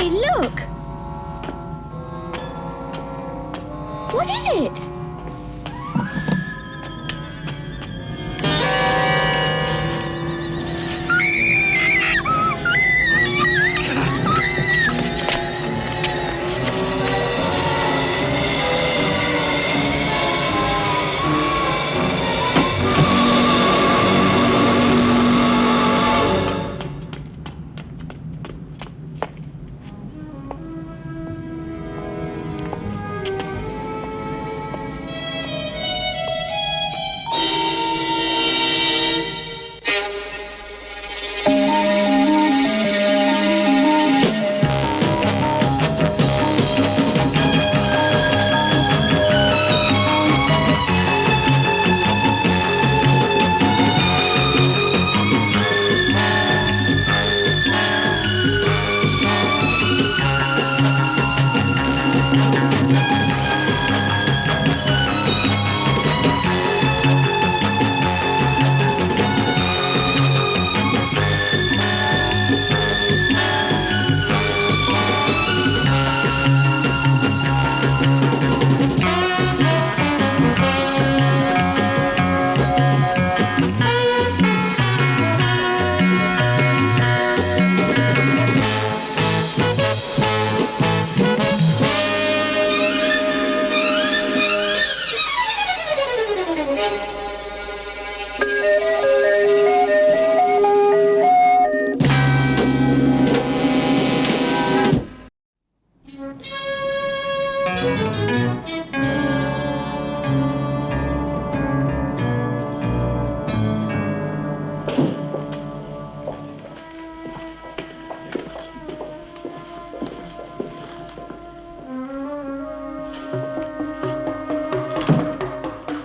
Hey, look! What is it?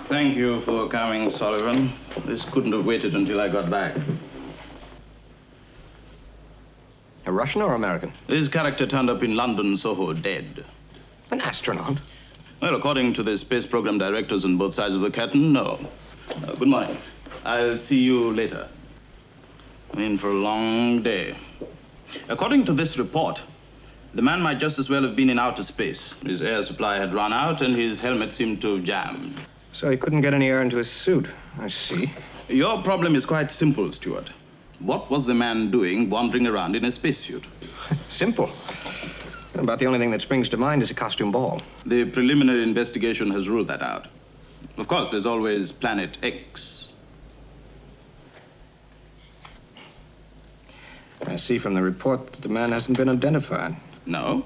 Thank you for coming, Sullivan. This couldn't have waited until I got back. A Russian or American? This character turned up in London, Soho, dead. An astronaut? Well, according to the space program directors on both sides of the curtain, no. Good morning. I'll see you later. I'm in for a long day. According to this report, the man might just as well have been in outer space. His air supply had run out and his helmet seemed to have jammed. So he couldn't get any air into his suit. I see. Your problem is quite simple, Stuart. What was the man doing wandering around in a spacesuit? Simple. About the only thing that springs to mind is a costume ball. The preliminary investigation has ruled that out. Of course, there's always Planet X. I see from the report that the man hasn't been identified. No.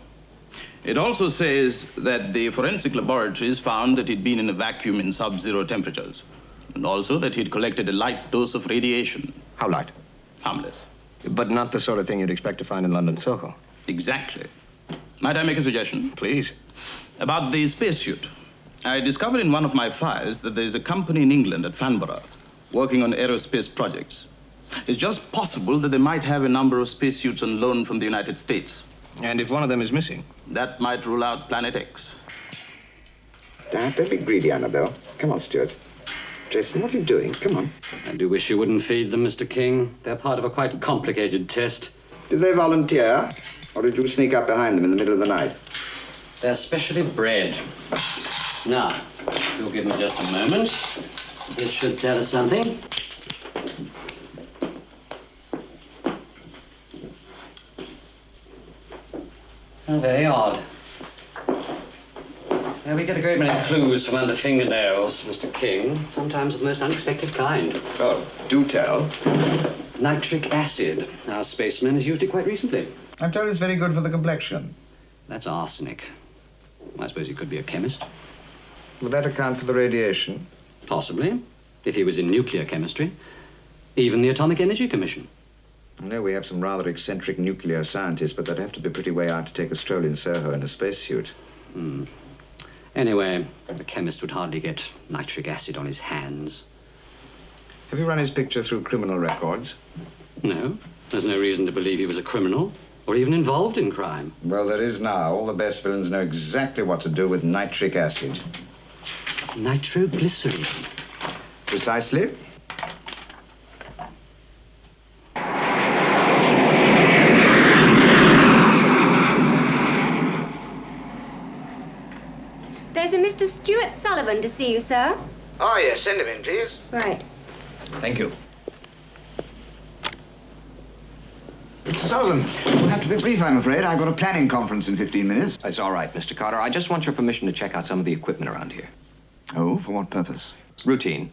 It also says that the forensic laboratories found that he'd been in a vacuum in sub-zero temperatures, and also that he'd collected a light dose of radiation. How light? Harmless. But not the sort of thing you'd expect to find in London, Soho. Exactly. Might I make a suggestion? Please. About the spacesuit. I discovered in one of my files that there's a company in England at Farnborough working on aerospace projects. It's just possible that they might have a number of spacesuits on loan from the United States. And if one of them is missing? That might rule out Planet X. Dad, don't be greedy, Annabelle. Come on, Stuart. Jason, what are you doing? Come on. I do wish you wouldn't feed them, Mr. King. They're part of a quite complicated test. Did they volunteer? Or did you sneak up behind them in the middle of the night? They're specially bred. Now, you'll give me just a moment. This should tell us something. How very odd. Now, we get a great many clues from under fingernails, Mr. King. Sometimes of the most unexpected kind. Oh, do tell. Nitric acid. Our spaceman has used it quite recently. I'm told it's very good for the complexion. That's arsenic. I suppose he could be a chemist. Would that account for the radiation? Possibly, if he was in nuclear chemistry. Even the Atomic Energy Commission. I know we have some rather eccentric nuclear scientists, but they'd have to be pretty way out to take a stroll in Soho in a spacesuit. Anyway, the chemist would hardly get nitric acid on his hands. Have you run his picture through criminal records? No, there's no reason to believe he was a criminal or even involved in crime. Well, there is now. All the best villains know exactly what to do with nitric acid. Nitroglycerin. Precisely. There's a Mr. Stuart Sullivan to see you, sir. Oh, yes, send him in, please. Right. Thank you. Mr. Sullivan, we'll have to be brief, I'm afraid. I've got a planning conference in 15 minutes. It's all right, Mr. Carter. I just want your permission to check out some of the equipment around here. Oh, for what purpose? Routine.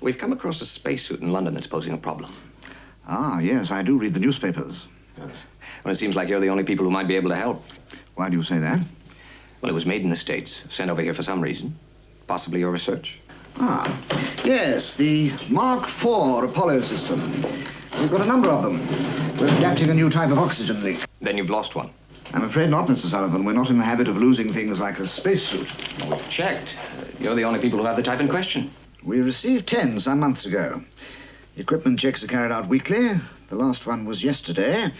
We've come across a spacesuit in London that's posing a problem. Ah, yes, I do read the newspapers. Yes. Well, it seems like you're the only people who might be able to help. Why do you say that? Well, it was made in the States, sent over here for some reason. Possibly your research. Ah, yes, the Mark IV Apollo system. We've got a number of them. We're adapting a new type of oxygen leak. Then you've lost one. I'm afraid not, Mr. Sullivan. We're not in the habit of losing things like a spacesuit. Well, we've checked. You're the only people who have the type in question. We received 10 some months ago. Equipment checks are carried out weekly. The last one was yesterday,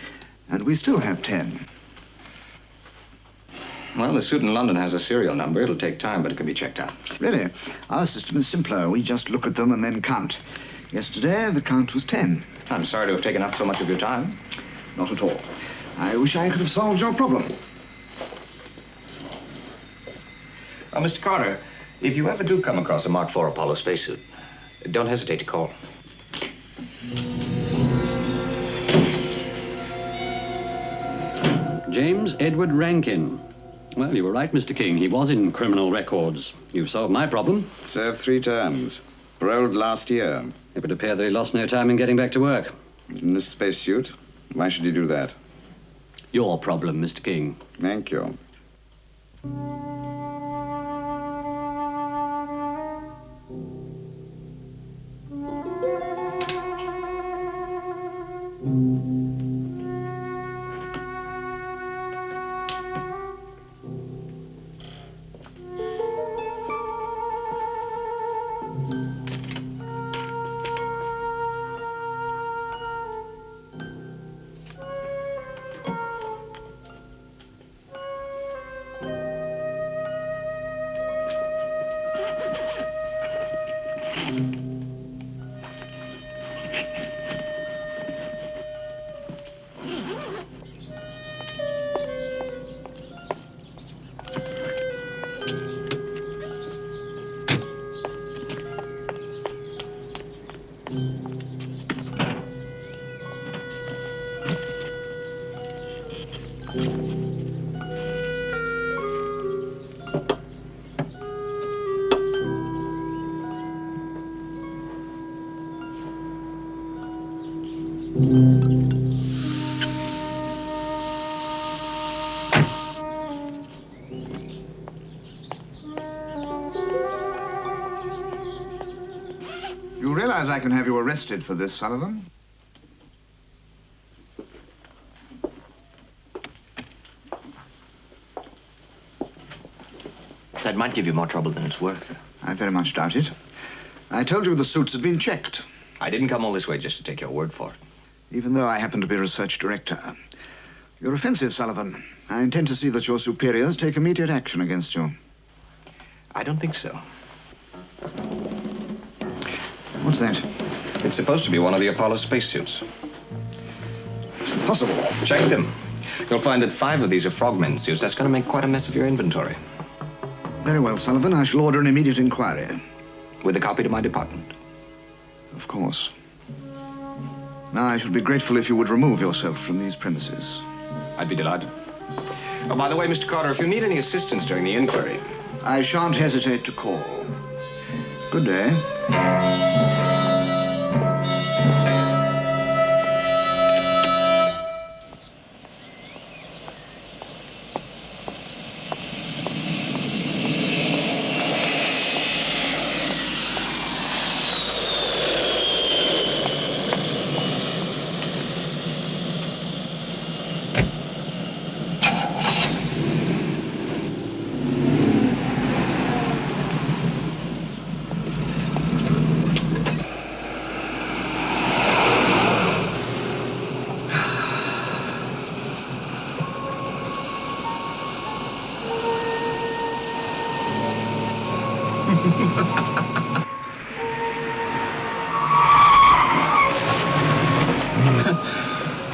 and we still have 10. Well, the suit in London has a serial number. It'll take time, but it can be checked out. Really? Our system is simpler. We just look at them and then count. Yesterday, the count was 10. I'm sorry to have taken up so much of your time. Not at all. I wish I could have solved your problem. Mr. Carter, if you ever do come across a Mark IV Apollo spacesuit, don't hesitate to call. James Edward Rankin. Well, you were right, Mr. King. He was in criminal records. You've solved my problem. Served 3 terms. Paroled last year. It would appear that he lost no time in getting back to work. In a spacesuit? Why should he do that? Your problem, Mr. King. Thank you. You realize I can have you arrested for this, Sullivan? That might give you more trouble than it's worth. I very much doubt it. I told you the suits had been checked. I didn't come all this way just to take your word for it. Even though I happen to be research director. You're offensive, Sullivan. I intend to see that your superiors take immediate action against you. I don't think so. What's that? It's supposed to be one of the Apollo spacesuits. Possible. Check them. You'll find that 5 of these are frogmen suits. That's going to make quite a mess of your inventory. Very well, Sullivan. I shall order an immediate inquiry. With a copy to my department. Of course. Now, I should be grateful if you would remove yourself from these premises. I'd be delighted. Oh, by the way, Mr. Carter, if you need any assistance during the inquiry... I shan't hesitate to call. Good day.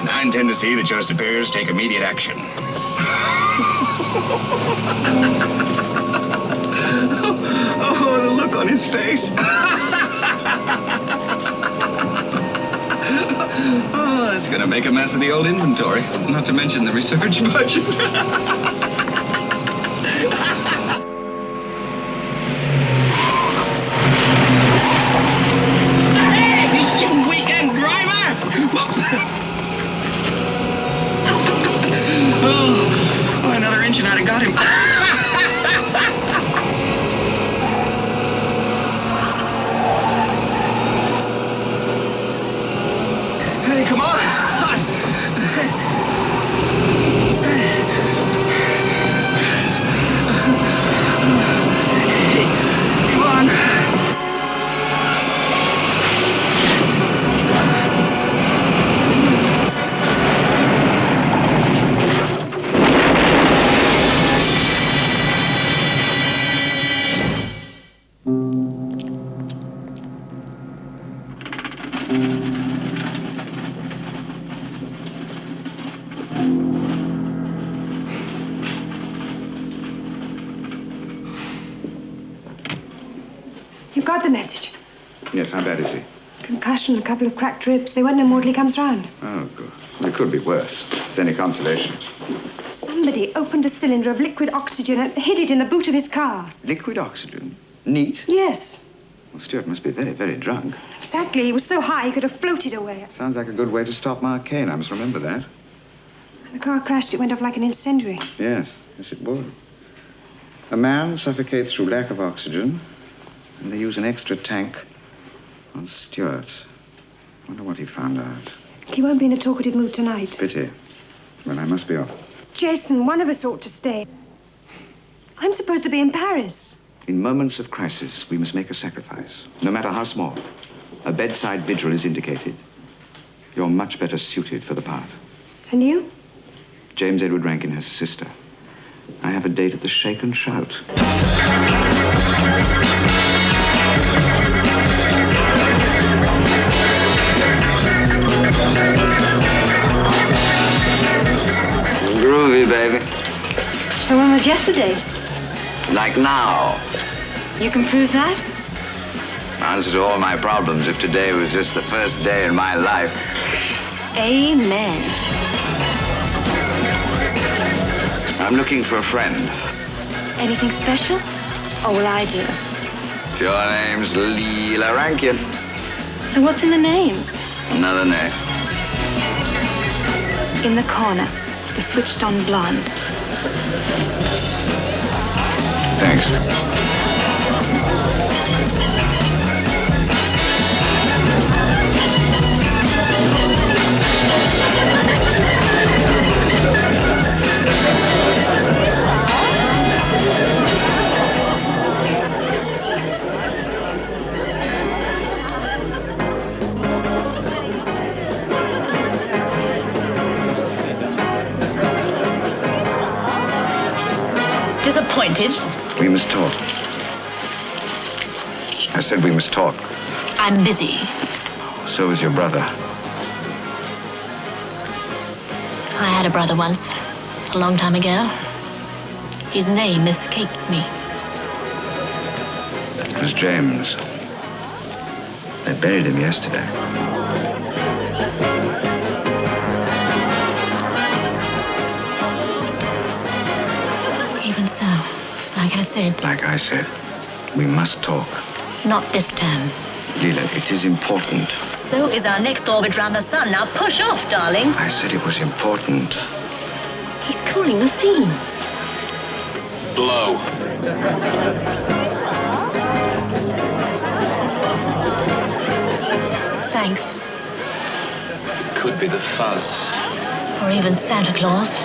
And I intend to see that your superiors take immediate action. his face. Oh, that's gonna make a mess of the old inventory. Not to mention the research budget. Hey, you weekend driver! Oh, another inch and I'd have got him. Hey, come on! Come on! You got the message. Yes, how bad is he? Concussion, a couple of cracked ribs. They won't know more till he comes round. Oh, good. Well, it could be worse. If it's any consolation. Somebody opened a cylinder of liquid oxygen and hid it in the boot of his car. Liquid oxygen? Neat? Yes, Well, Stuart must be very, very drunk. exactly. He was so high he could have floated away. Sounds like a good way to stop Mark Kane. I must remember that. When the car crashed, it went off like an incendiary. Yes, yes, it would. A man suffocates through lack of oxygen, and they use an extra tank on Stuart. Wonder what he found out. He won't be in a talkative mood tonight. Pity. Well, I must be off. Jason, one of us ought to stay. I'm supposed to be in Paris. In moments of crisis, we must make a sacrifice, no matter how small. A bedside vigil is indicated. You're much better suited for the part. And you? James Edward Rankin has a sister. I have a date at the Shake and Shout. Groovy, baby. So when was yesterday? Like now. You can prove that? Answer to all my problems if today was just the first day in my life. Amen. I'm looking for a friend. Anything special? Oh, well, I do. Your name's Leela Rankin. So what's in the name? Another name. In the corner, the switched-on blonde. Thanks. Disappointed? We must talk. I said we must talk. I'm busy. So is your brother. I had a brother once, a long time ago. His name escapes me. It was James. They buried him yesterday. Even so, like I said, we must talk. not this time. Leela, it is important. So is our next orbit round the sun. Now push off, darling. I said it was important. He's cooling the scene. Blow. Thanks. Could be the fuzz. Or even Santa Claus.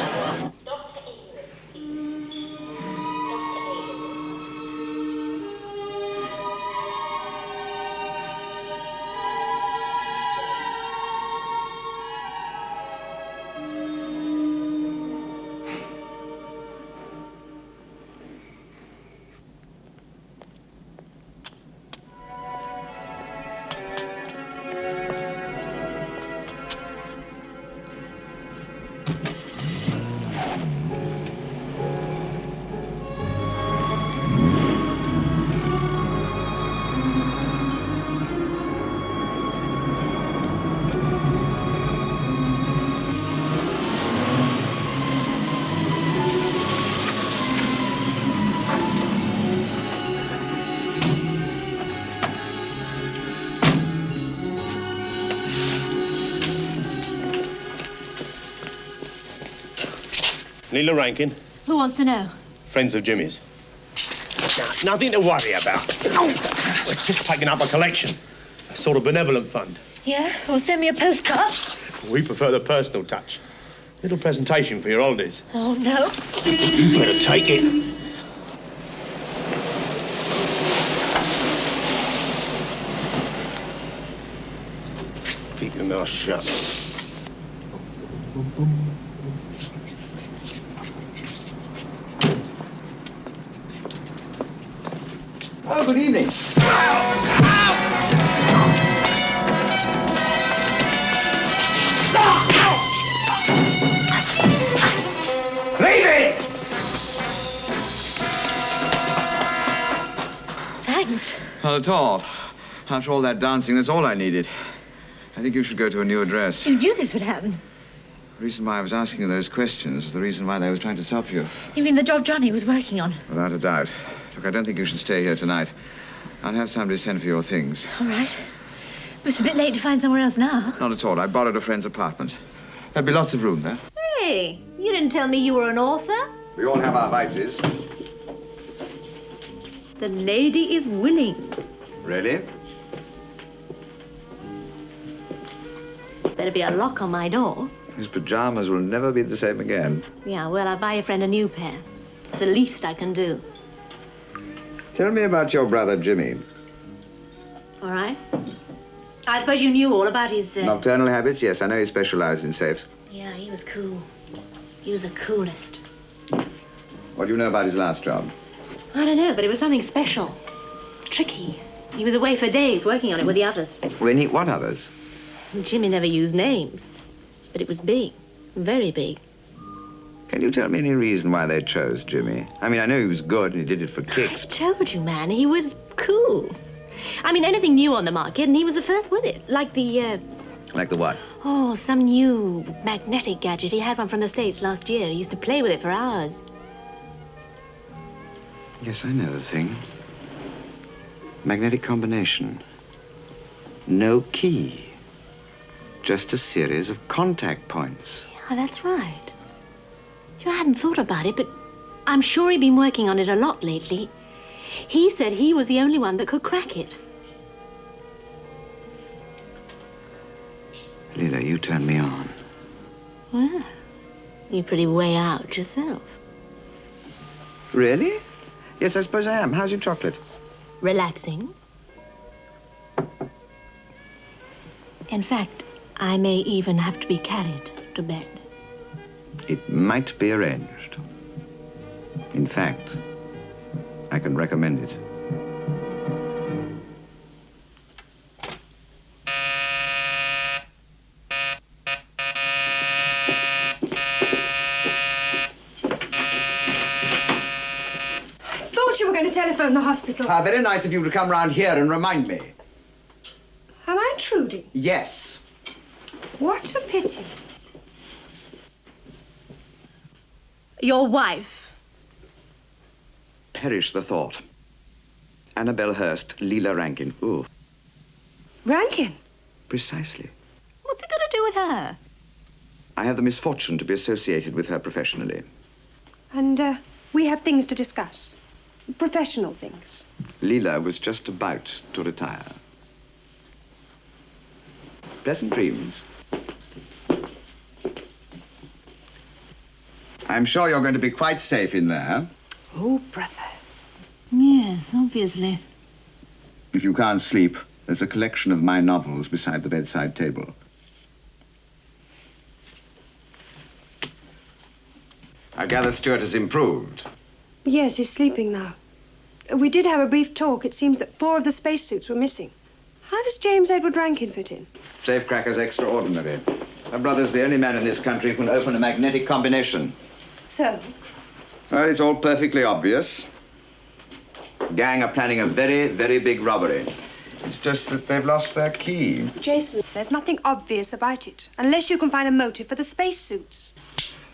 Leela Rankin, Who wants to know? friends of Jimmy's. Nothing to worry about. We're just taking up a collection. A sort of benevolent fund. Yeah? Well, send me a postcard. We prefer the personal touch. Little presentation for your holidays. Oh, no. You better take it. Keep your mouth shut. Oh, good evening. Leave it! Thanks. Not at all. After all that dancing, that's all I needed. I think you should go to a new address. You knew this would happen. The reason why I was asking you those questions was the reason why they were trying to stop you. You mean the job Johnny was working on? Without a doubt. Look, I don't think you should stay here tonight. I'll have somebody send for your things. All right. But it's a bit late to find somewhere else now. Not at all. I borrowed a friend's apartment. There'll be lots of room there. Hey, you didn't tell me you were an author. We all have our vices. The lady is willing. Really? Better be a lock on my door. His pajamas will never be the same again. Yeah, well, I'll buy your friend a new pair. It's the least I can do. Tell me about your brother, Jimmy. All right. I suppose you knew all about his... Nocturnal habits? Yes, I know he specialized in safes. Yeah, he was cool. He was the coolest. What do you know about his last job? I don't know, but it was something special. Tricky. He was away for days working on it with the others. What others? Jimmy never used names. But it was big. Very big. Can you tell me any reason why they chose Jimmy? I mean, I know he was good and he did it for kicks. I told you, man, he was cool. I mean, anything new on the market, and he was the first with it. Like the, Like the what? Oh, some new magnetic gadget. He had one from the States last year. He used to play with it for hours. Yes, I know the thing. Magnetic combination. No key. Just a series of contact points. Yeah, that's right. You know, I hadn't thought about it, but I'm sure he'd been working on it a lot lately. He said he was the only one that could crack it. Leela, you turn me on. Well, you're pretty way out yourself. Really? Yes, I suppose I am. How's your chocolate? Relaxing. In fact, I may even have to be carried to bed. It might be arranged. In fact, I can recommend it. I thought you were going to telephone the hospital. Very nice of you to come round here and remind me. Am I intruding? Yes. What a pity. Your wife. Perish the thought. Annabelle Hurst, Leela Rankin. Ooh, Rankin? precisely. What's it got to do with her? I have the misfortune to be associated with her professionally. And, we have things to discuss. Professional things. Leela was just about to retire. Pleasant dreams. I'm sure you're going to be quite safe in there. Oh, brother. Yes, obviously. If you can't sleep, there's a collection of my novels beside the bedside table. I gather Stuart has improved. Yes, he's sleeping now. We did have a brief talk. It seems that 4 of the spacesuits were missing. How does James Edward Rankin fit in? Safecracker's extraordinary. My brother's the only man in this country who can open a magnetic combination. So? Well, it's all perfectly obvious. Gang are planning a very, very big robbery. It's just that they've lost their key. Jason, there's nothing obvious about it, unless you can find a motive for the spacesuits.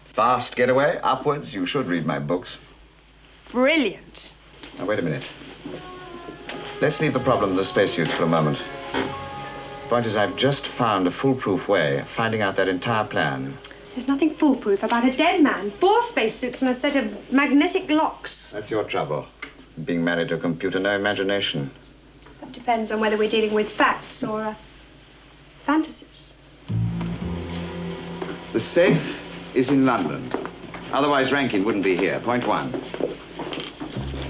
Fast getaway, upwards. You should read my books. Brilliant. Now, wait a minute. Let's leave the problem of the spacesuits for a moment. Point is, I've just found a foolproof way of finding out their entire plan. There's nothing foolproof about a dead man, 4 spacesuits and a set of magnetic locks. That's your trouble. Being married to a computer, no imagination. That depends on whether we're dealing with facts or fantasies. The safe is in London. Otherwise, Rankin wouldn't be here. Point 1.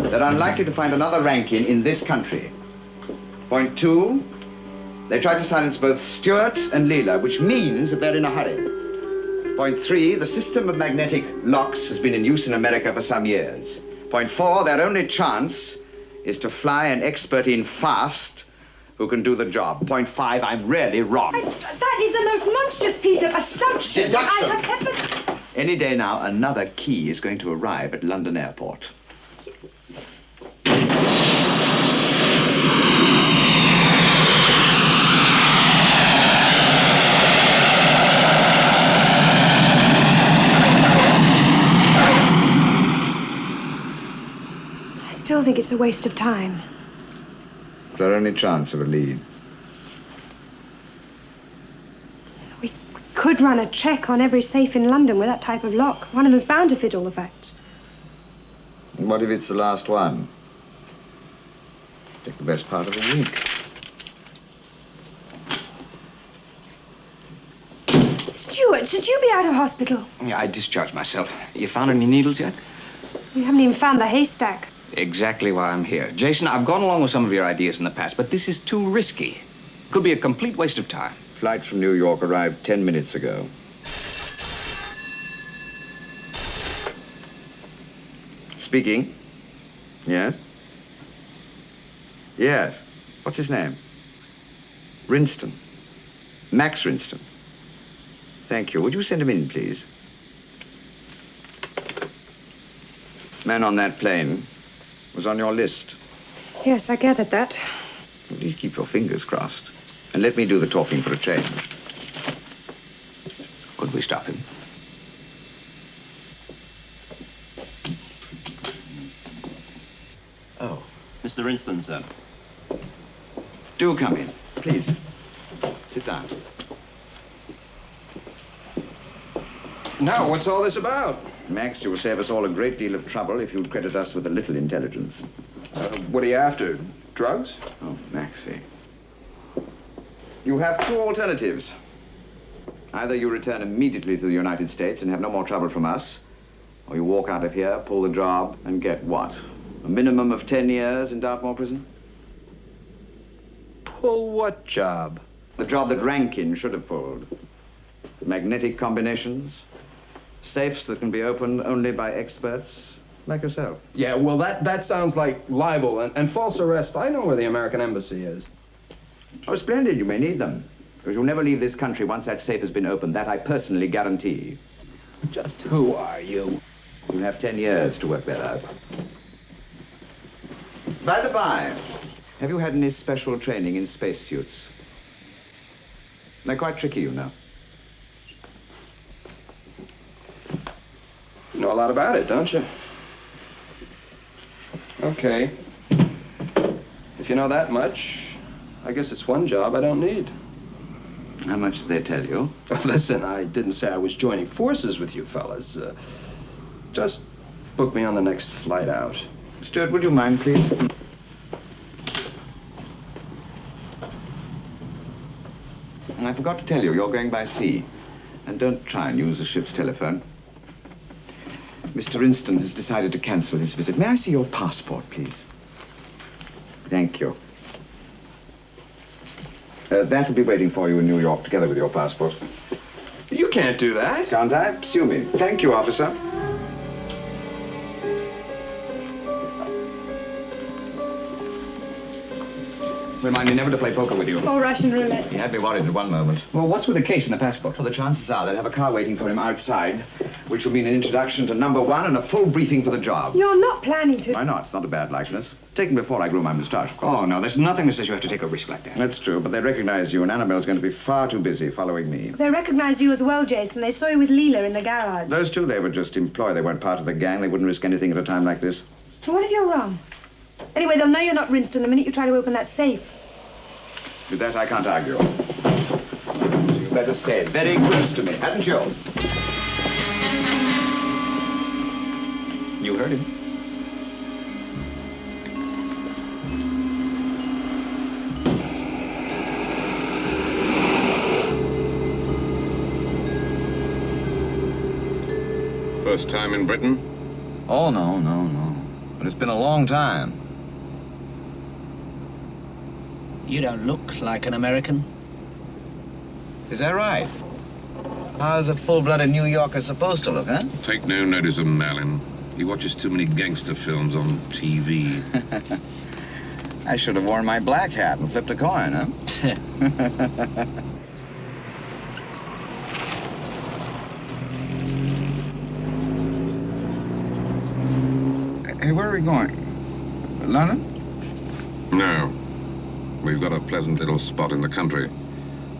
They're unlikely to find another Rankin in this country. Point 2. They tried to silence both Stewart and Leela, which means that they're in a hurry. Point 3, the system of magnetic locks has been in use in America for some years. Point 4, their only chance is to fly an expert in fast who can do the job. Point 5, I'm really wrong. That is the most monstrous piece of assumption Deduction. I have ever... Any day now, another key is going to arrive at London Airport. I still think it's a waste of time. It's our only chance of a lead. We could run a check on every safe in London with that type of lock. One of them's bound to fit all the facts. And what if it's the last one? Take the best part of a week. Stuart, should you be out of hospital? Yeah, I discharged myself. You found any needles yet? We haven't even found the haystack. Exactly why I'm here. Jason, I've gone along with some of your ideas in the past, but this is too risky. Could be a complete waste of time. Flight from New York arrived 10 minutes ago. Speaking. Yes? Yes. What's his name? Rinston. Max Rinston. Thank you. Would you send him in, please? Man on that plane was on your list. Yes, I gathered that. Please keep your fingers crossed. And let me do the talking for a change. Could we stop him? Oh. Mr. Rinston, sir. Do come in, please. Sit down. Now, what's all this about? Max, you will save us all a great deal of trouble if you'd credit us with a little intelligence. What are you after? Drugs? Oh, Maxie. You have 2 alternatives. Either you return immediately to the United States and have no more trouble from us, or you walk out of here, pull the job, and get what? A minimum of 10 years in Dartmoor prison? Pull what job? The job that Rankin should have pulled. Magnetic combinations, safes that can be opened only by experts like yourself. Yeah, well, that sounds like libel and false arrest. I know where the American embassy is. Oh, splendid. You may need them. Because you'll never leave this country once that safe has been opened. That I personally guarantee. Just who are you? You'll have 10 years to work that out. By the by, have you had any special training in spacesuits? They're quite tricky, you know. You know a lot about it, don't you? Okay. If you know that much, I guess it's one job I don't need. How much did they tell you? Listen, I didn't say I was joining forces with you fellas. Just book me on the next flight out. Stuart, would you mind, please? And I forgot to tell you, you're going by sea. And don't try and use the ship's telephone. Mr. Rinston has decided to cancel his visit. May I see your passport, please? Thank you. That will be waiting for you in New York, together with your passport. You can't do that. Can't I? Sue me. Thank you, officer. Remind me never to play poker with you. Or Russian roulette. He had me worried at one moment. Well, what's with the case and the passport? Well, the chances are they'll have a car waiting for him outside, which will mean an introduction to number 1 and a full briefing for the job. You're not planning to... Why not? It's not a bad likeness. Taken before I grew my moustache, of course. Oh, no, there's nothing that says you have to take a risk like that. That's true, but they recognize you, and Annabelle's going to be far too busy following me. They recognize you as well, Jason. They saw you with Leela in the garage. Those two, they would just employ. They weren't part of the gang. They wouldn't risk anything at a time like this. So what if you're wrong? Anyway, they'll know you're not Rinston the minute you try to open that safe. With that, I can't argue. So you better stay very close to me, hadn't you? You heard him. First time in Britain? Oh, no. But it's been a long time. You don't look like an American. Is that right? How's a full-blooded New Yorker supposed to look, huh? Take no notice of Malin. He watches too many gangster films on TV. I should have worn my black hat and flipped a coin, huh? Hey, where are we going? London? No. We've got a pleasant little spot in the country.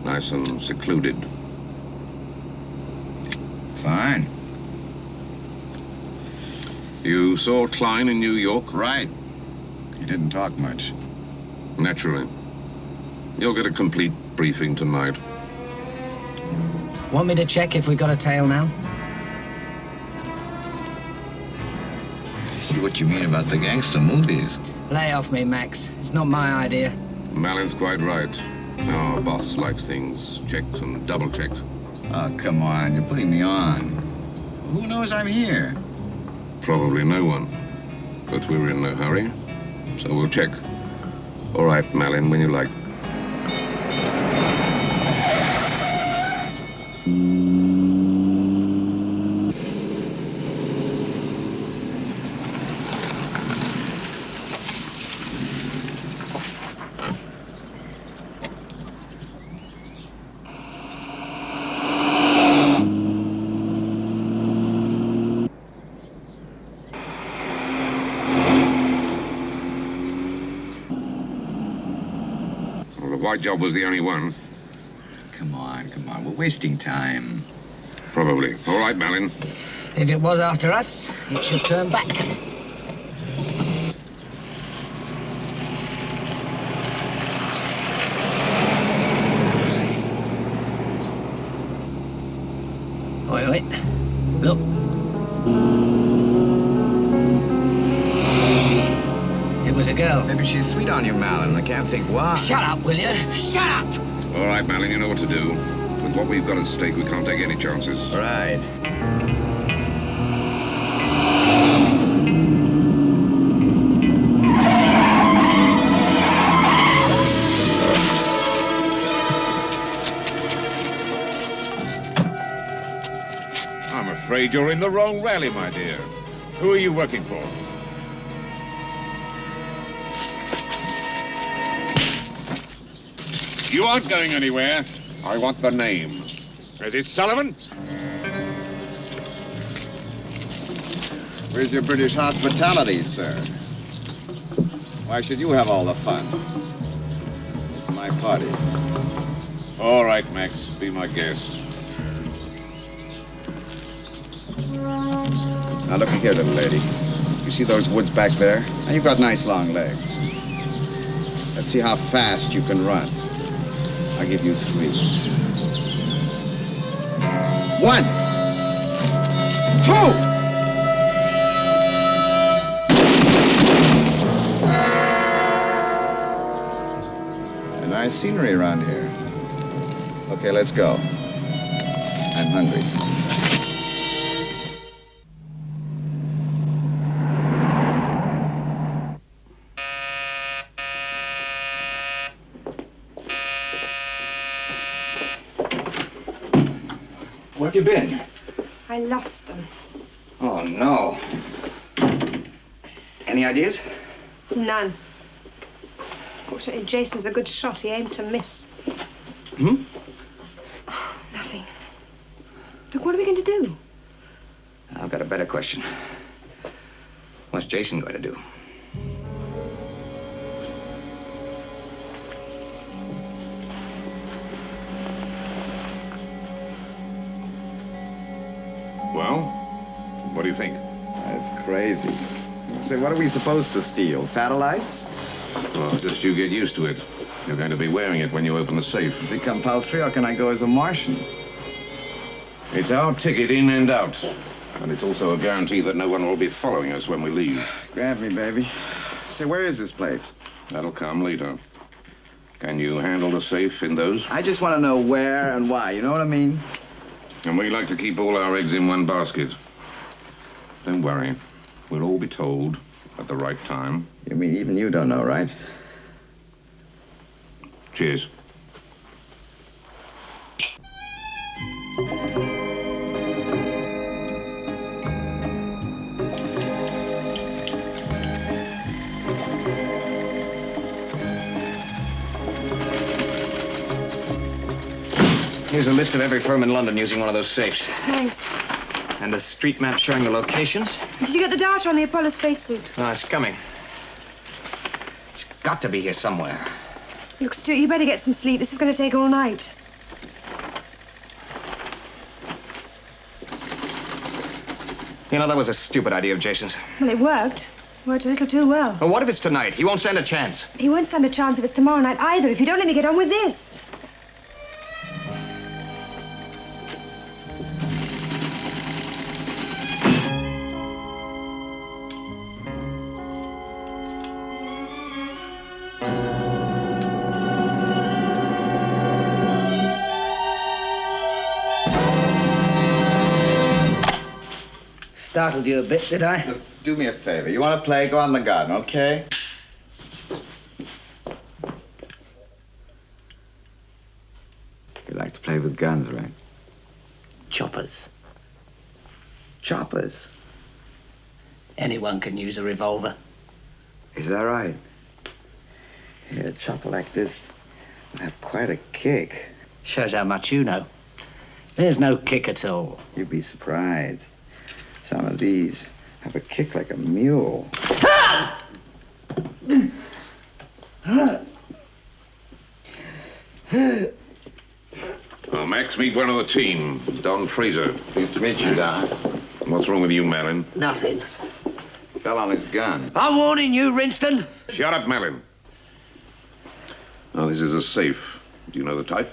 Nice and secluded. Fine. You saw Klein in New York? Right. He didn't talk much. Naturally. You'll get a complete briefing tonight. Want me to check if we got a tail now? See what you mean about the gangster movies. Lay off me, Max. It's not my idea. Malin's quite right. Our boss likes things checked and double-checked. Oh, come on. You're putting me on. Who knows I'm here? Probably no one. But we're in no hurry, so we'll check. All right, Malin, when you like. White job was the only one. Come on. We're wasting time. Probably. All right, Malin. If it was after us, it should turn back. Wait. Look. It was a girl. Maybe she's sweet on you, Malin. I can't think why. Shut up, will you? Shut up! All right, Malin, you know what to do. With what we've got at stake, we can't take any chances. Right. I'm afraid you're in the wrong rally, my dear. Who are you working for? You aren't going anywhere. I want the name. Is it Sullivan? Where's your British hospitality, sir? Why should you have all the fun? It's my party. All right, Max. Be my guest. Now, look here, little lady. You see those woods back there? Now, you've got nice long legs. Let's see how fast you can run. I'll give you 3. 1, 2. A nice scenery around here. Okay, let's go. I'm hungry. Where have you been? I lost them. Oh, no. Any ideas? None. Fortunately, Jason's a good shot. He aimed to miss. Hmm? Oh, nothing. Look, what are we going to do? I've got a better question. What's Jason going to do? Well, what do you think? That's crazy. Say, what are we supposed to steal? Satellites? Well, just you get used to it. You're going to be wearing it when you open the safe. Is it compulsory, or can I go as a Martian? It's our ticket in and out. And it's also a guarantee that no one will be following us when we leave. Grab me, baby. Say, where is this place? That'll come later. Can you handle the safe in those? I just want to know where and why, you know what I mean? And we like to keep all our eggs in one basket. Don't worry. We'll all be told at the right time. You mean even you don't know, right? Cheers. Here's a list of every firm in London using one of those safes. Thanks. And a street map showing the locations. Did you get the data on the Apollo spacesuit? No, it's coming. It's got to be here somewhere. Look, Stuart, you better get some sleep. This is going to take all night. You know, that was a stupid idea of Jason's. Well, it worked. Worked a little too well. Well, what if it's tonight? He won't stand a chance. He won't stand a chance if it's tomorrow night either, if you don't let me get on with this. Startled you a bit, did I? Look, do me a favor. You want to play? Go out in the garden, okay? You like to play with guns, right? Choppers. Choppers. Anyone can use a revolver. Is that right? Yeah, a chopper like this would have quite a kick. Shows how much you know. There's no kick at all. You'd be surprised. Some of these have a kick like a mule. Well, Max, meet one of the team, Don Fraser. Pleased to meet you, Don. What's wrong with you, Malin? Nothing. Fell on his gun. I'm warning you, Rinston. Shut up, Malin. Now, this is a safe. Do you know the type?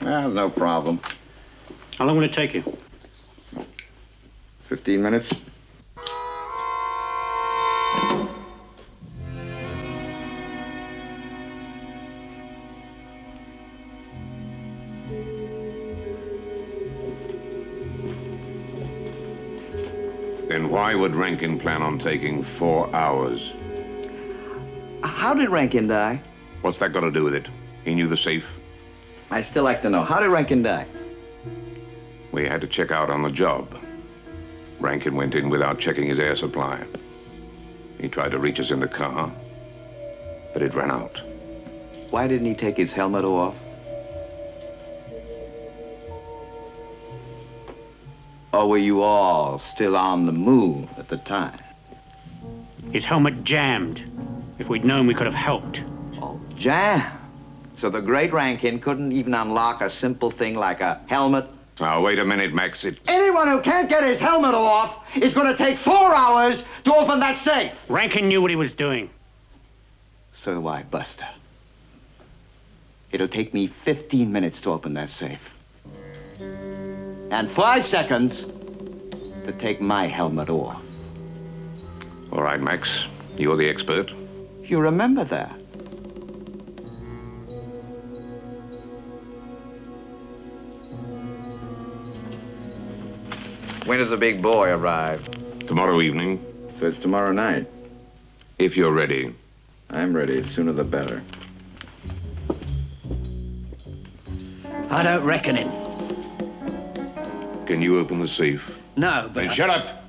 No problem. How long will it take you? 15 minutes. Then why would Rankin plan on taking 4 hours? How did Rankin die? What's that got to do with it? He knew the safe. I'd still like to know. How did Rankin die? We had to check out on the job. Rankin went in without checking his air supply. He tried to reach us in the car, but it ran out. Why didn't he take his helmet off? Or were you all still on the move at the time? His helmet jammed. If we'd known, we could have helped. Oh, jam. So the great Rankin couldn't even unlock a simple thing like a helmet? Now, wait a minute, Max. Anyone who can't get his helmet off is going to take 4 hours to open that safe. Rankin knew what he was doing. So do I, Buster. It'll take me 15 minutes to open that safe. And 5 seconds to take my helmet off. All right, Max. You're the expert. You remember that? When does the big boy arrive? Tomorrow evening. So it's tomorrow night. If you're ready. I'm ready. The sooner the better. I don't reckon him. Can you open the safe? No, but... Then shut up!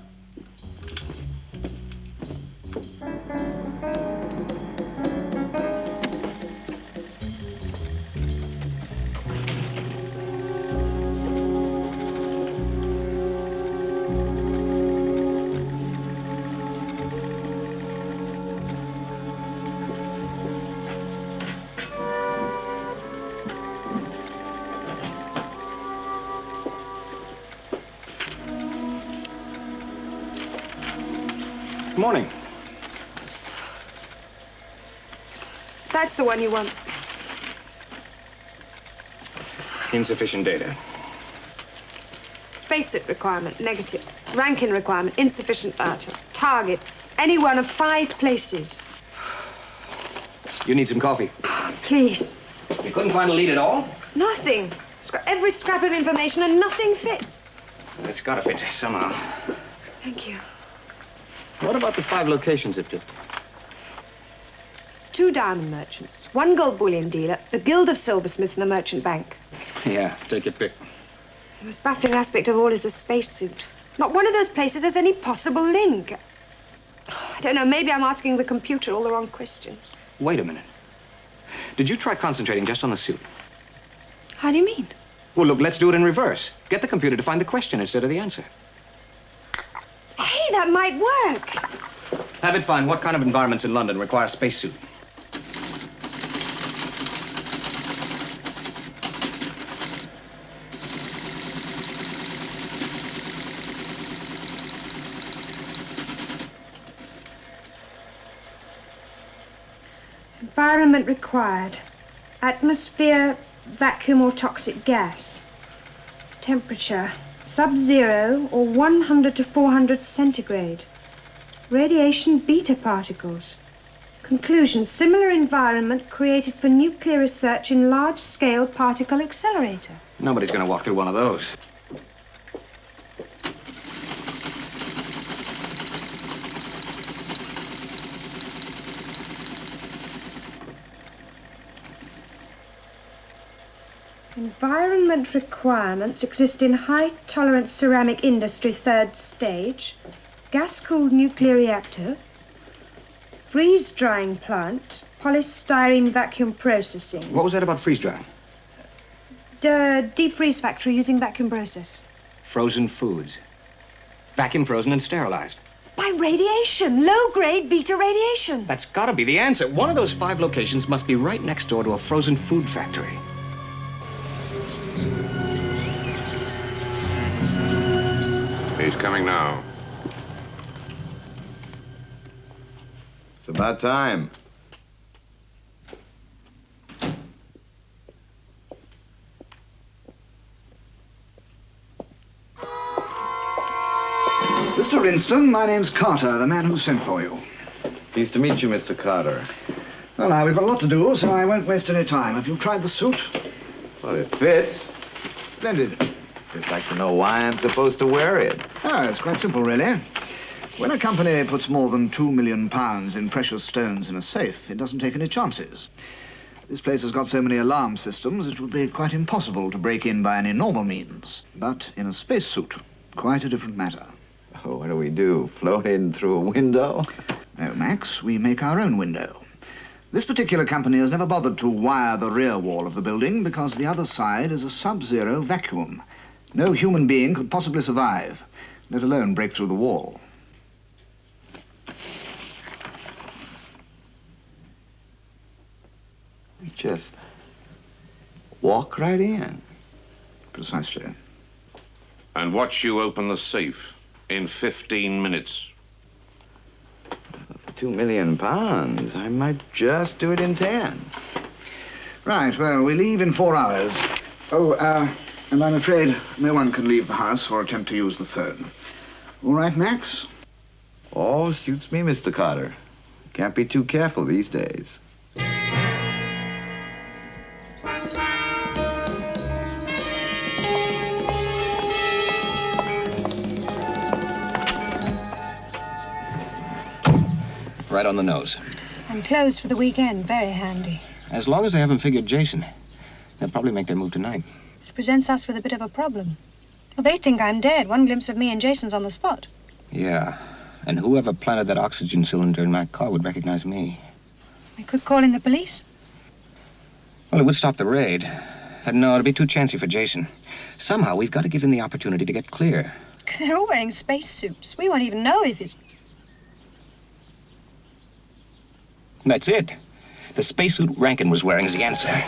Morning. That's the one you want. Insufficient data. Spacesuit requirement, negative. Rankin requirement, insufficient data. Target, any one of 5 places. You need some coffee. Please. You couldn't find a lead at all? Nothing. It's got every scrap of information and nothing fits. It's gotta fit somehow. Thank you. What about the 5 locations it took? 2 diamond merchants, 1 gold bullion dealer, the Guild of Silversmiths, and a merchant bank. Yeah, take your pick. The most baffling aspect of all is the spacesuit. Not one of those places has any possible link. I don't know, maybe I'm asking the computer all the wrong questions. Wait a minute. Did you try concentrating just on the suit? How do you mean? Well, look, let's do it in reverse. Get the computer to find the question instead of the answer. Hey, that might work. Have it find what kind of environments in London require a spacesuit. Environment required. Atmosphere, vacuum or toxic gas. Temperature, sub-zero or 100 to 400 centigrade. Radiation beta particles. Conclusion, similar environment created for nuclear research in large-scale particle accelerator. Nobody's gonna walk through one of those. Environment requirements exist in high-tolerance ceramic industry, 3rd stage, gas-cooled nuclear reactor, freeze-drying plant, polystyrene vacuum processing. What was that about freeze-drying? Deep freeze factory using vacuum process. Frozen foods. Vacuum frozen and sterilized. By radiation, low-grade beta radiation. That's gotta be the answer. One of those 5 locations must be right next door to a frozen food factory. He's coming now. It's about time. Mr. Rinston, my name's Carter, the man who sent for you. Pleased to meet you, Mr. Carter. Well, now, we've got a lot to do, so I won't waste any time. Have you tried the suit? Well, it fits. Splendid. I'd like to know why I'm supposed to wear it. Oh, it's quite simple, really. When a company puts more than £2 million in precious stones in a safe, it doesn't take any chances. This place has got so many alarm systems, it would be quite impossible to break in by any normal means. But in a spacesuit, quite a different matter. Oh, what do? Float in through a window? No, Max, we make our own window. This particular company has never bothered to wire the rear wall of the building because the other side is a sub-zero vacuum. No human being could possibly survive, let alone break through the wall. We just walk right in. Precisely. And watch you open the safe in 15 minutes. For £2 million, I might just do it in 10. Right, well, we leave in 4 hours. Oh, and I'm afraid no one can leave the house or attempt to use the phone. All right, Max? Oh, suits me, Mr. Carter. Can't be too careful these days. Right on the nose. I'm closed for the weekend. Very handy. As long as they haven't figured Jason, they'll probably make their move tonight. Which presents us with a bit of a problem. Well, they think I'm dead. One glimpse of me and Jason's on the spot. Yeah, and whoever planted that oxygen cylinder in my car would recognize me. We could call in the police. Well, it would stop the raid. No, it'd be too chancy for Jason. Somehow, we've got to give him the opportunity to get clear. They're all wearing spacesuits. We won't even know if it's... That's it. The spacesuit Rankin was wearing is the answer.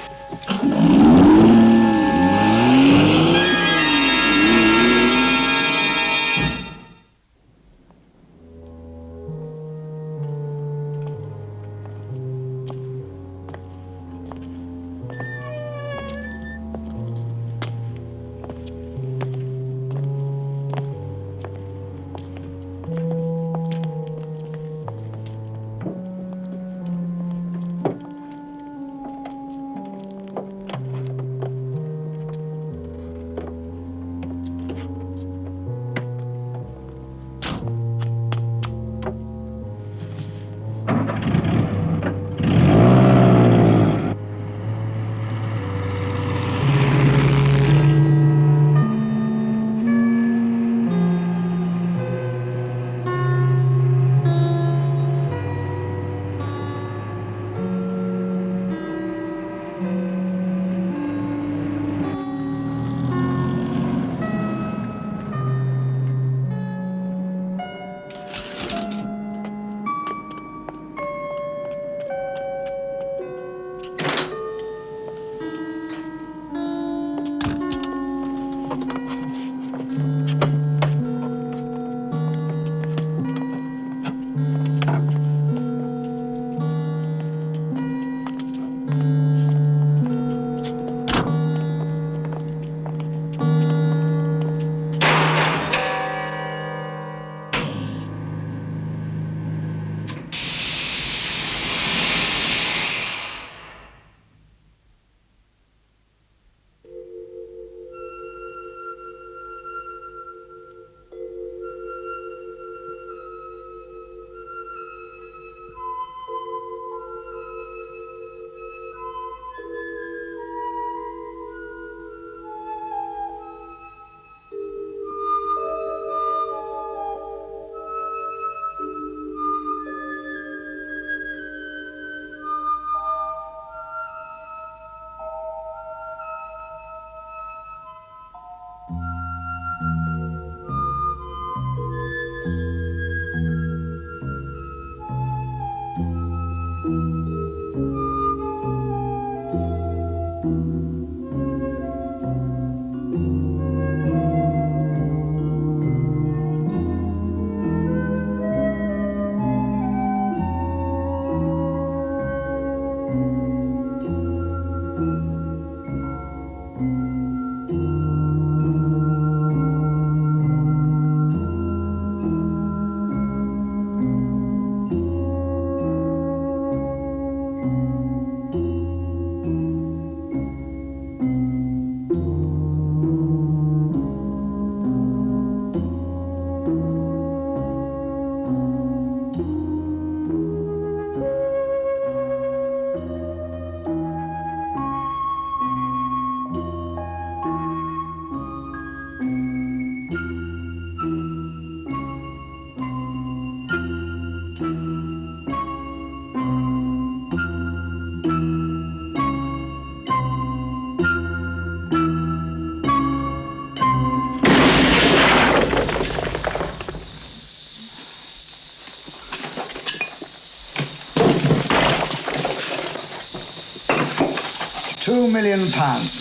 £2 million,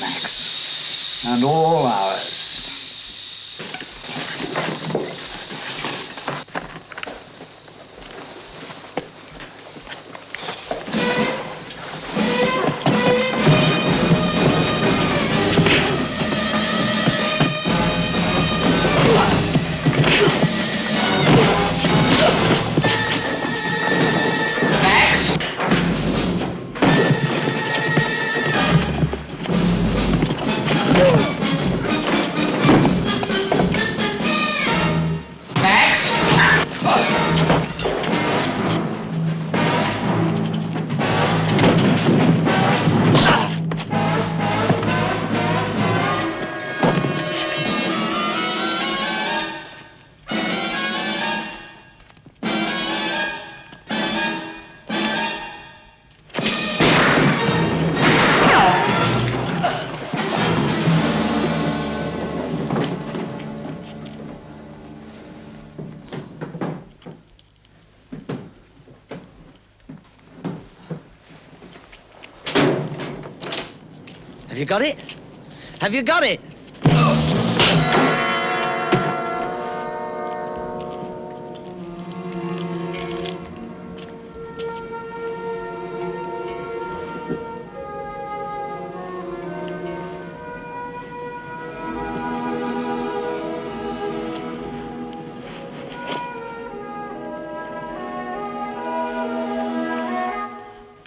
Max. And all ours. Have you got it? Have you got it?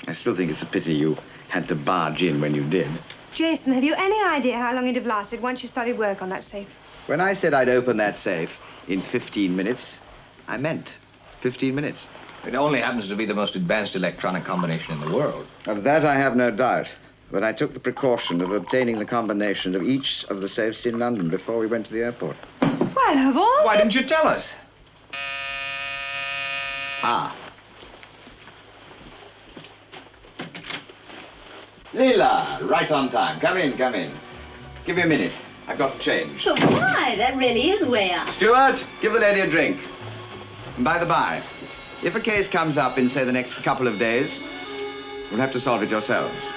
I still think it's a pity you had to barge in when you did. Jason, have you any idea how long it'd have lasted once you started work on that safe? When I said I'd open that safe in 15 minutes, I meant 15 minutes. It only happens to be the most advanced electronic combination in the world. Of that I have no doubt. But I took the precaution of obtaining the combination of each of the safes in London before we went to the airport. Well, of all... Why didn't you tell us? Ah. Leela, right on time. Come in, come in. Give me a minute. I've got to change. So why? That really is way up. Stuart, give the lady a drink. And by the by, if a case comes up in, say, the next couple of days, you'll have to solve it yourselves.